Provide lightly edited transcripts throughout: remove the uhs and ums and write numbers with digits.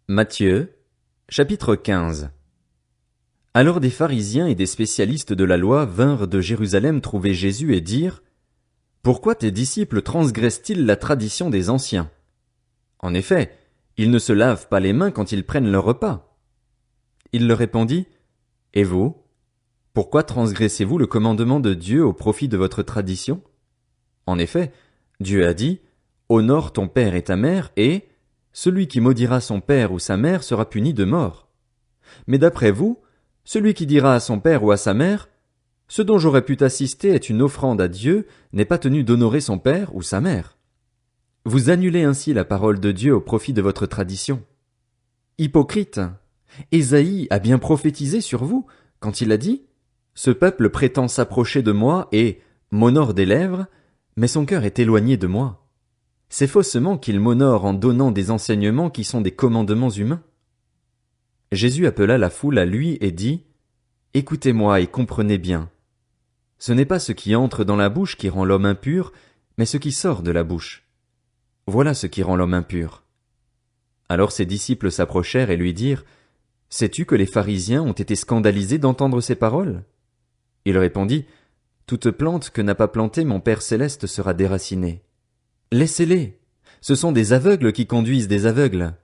Matthieu, chapitre 15. Alors des pharisiens et des spécialistes de la loi vinrent de Jérusalem trouver Jésus et dirent: Pourquoi tes disciples transgressent-ils la tradition des anciens? En effet, ils ne se lavent pas les mains quand ils prennent leur repas. Il leur répondit: Et vous? Pourquoi transgressez-vous le commandement de Dieu au profit de votre tradition? En effet, Dieu a dit: Honore ton père et ta mère, et celui qui maudira son père ou sa mère sera puni de mort. Mais d'après vous, celui qui dira à son père ou à sa mère: Ce dont j'aurais pu t'assister est une offrande à Dieu, n'est pas tenu d'honorer son père ou sa mère. Vous annulez ainsi la parole de Dieu au profit de votre tradition. Hypocrite! Ésaïe a bien prophétisé sur vous, quand il a dit: Ce peuple prétend s'approcher de moi et m'honore des lèvres, mais son cœur est éloigné de moi. C'est faussement qu'il m'honore en donnant des enseignements qui sont des commandements humains. Jésus appela la foule à lui et dit: Écoutez-moi et comprenez bien. Ce n'est pas ce qui entre dans la bouche qui rend l'homme impur, mais ce qui sort de la bouche. Voilà ce qui rend l'homme impur. Alors ses disciples s'approchèrent et lui dirent: Sais-tu que les pharisiens ont été scandalisés d'entendre ces paroles? Il répondit: Toute plante que n'a pas plantée mon Père céleste sera déracinée. Laissez-les. Ce sont des aveugles qui conduisent des aveugles.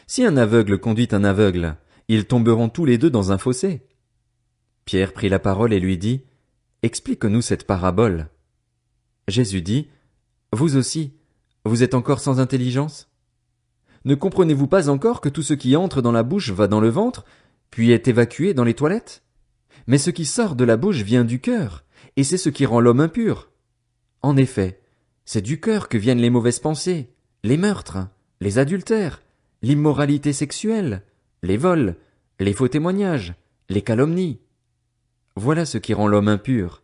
Si un aveugle conduit un aveugle, ils tomberont tous les deux dans un fossé. Pierre prit la parole et lui dit: Explique-nous cette parabole. Jésus dit: Vous aussi, vous êtes encore sans intelligence? Ne comprenez-vous pas encore que tout ce qui entre dans la bouche va dans le ventre, puis est évacué dans les toilettes? Mais ce qui sort de la bouche vient du cœur, et c'est ce qui rend l'homme impur. En effet, c'est du cœur que viennent les mauvaises pensées, les meurtres, les adultères, l'immoralité sexuelle, les vols, les faux témoignages, les calomnies. Voilà ce qui rend l'homme impur.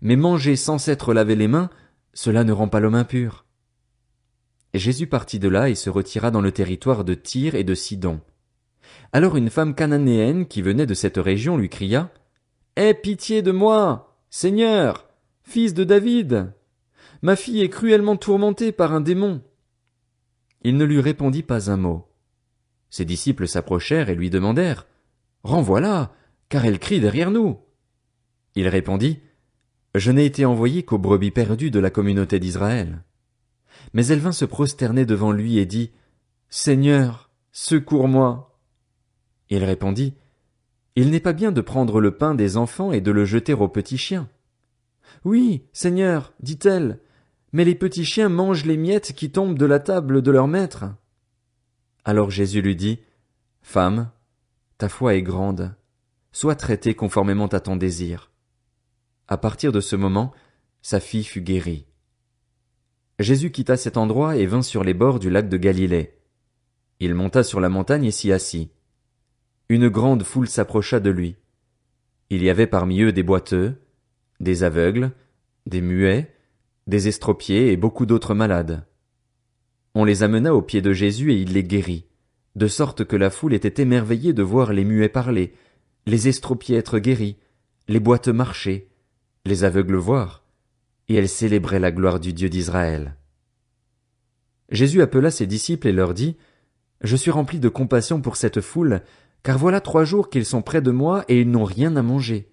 Mais manger sans s'être lavé les mains, cela ne rend pas l'homme impur. Jésus partit de là et se retira dans le territoire de Tyr et de Sidon. Alors une femme cananéenne qui venait de cette région lui cria: Aie pitié de moi, Seigneur, fils de David! Ma fille est cruellement tourmentée par un démon. Il ne lui répondit pas un mot. Ses disciples s'approchèrent et lui demandèrent: Renvoie-la, car elle crie derrière nous. Il répondit: Je n'ai été envoyé qu'aux brebis perdues de la communauté d'Israël. Mais elle vint se prosterner devant lui et dit: Seigneur, secours-moi. Il répondit: Il n'est pas bien de prendre le pain des enfants et de le jeter aux petits chiens. Oui, Seigneur, dit-elle, mais les petits chiens mangent les miettes qui tombent de la table de leur maître. Alors Jésus lui dit: Femme, ta foi est grande, sois traitée conformément à ton désir. À partir de ce moment, sa fille fut guérie. Jésus quitta cet endroit et vint sur les bords du lac de Galilée. Il monta sur la montagne et s'y assit. Une grande foule s'approcha de lui. Il y avait parmi eux des boiteux, des aveugles, des muets, des estropiés et beaucoup d'autres malades. On les amena aux pieds de Jésus et il les guérit, de sorte que la foule était émerveillée de voir les muets parler, les estropiés être guéris, les boiteux marcher, les aveugles voir, et elle célébrait la gloire du Dieu d'Israël. Jésus appela ses disciples et leur dit: Je suis rempli de compassion pour cette foule, car voilà 3 jours qu'ils sont près de moi et ils n'ont rien à manger.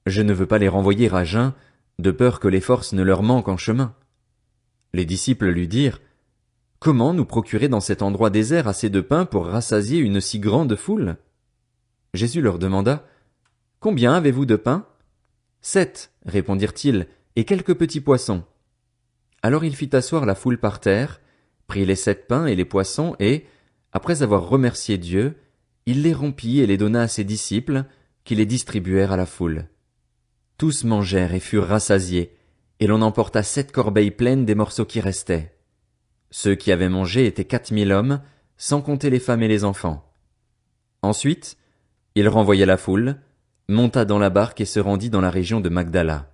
Je ne veux pas les renvoyer à jeun, de peur que les forces ne leur manquent en chemin. Les disciples lui dirent: Comment nous procurer dans cet endroit désert assez de pain pour rassasier une si grande foule? Jésus leur demanda: Combien avez-vous de pain? 7, répondirent-ils, et quelques petits poissons. Alors il fit asseoir la foule par terre, prit les 7 pains et les poissons et, après avoir remercié Dieu, il les rompit et les donna à ses disciples, qui les distribuèrent à la foule. Tous mangèrent et furent rassasiés, et l'on emporta 7 corbeilles pleines des morceaux qui restaient. Ceux qui avaient mangé étaient 4000 hommes, sans compter les femmes et les enfants. Ensuite, il renvoya la foule, monta dans la barque et se rendit dans la région de Magdala.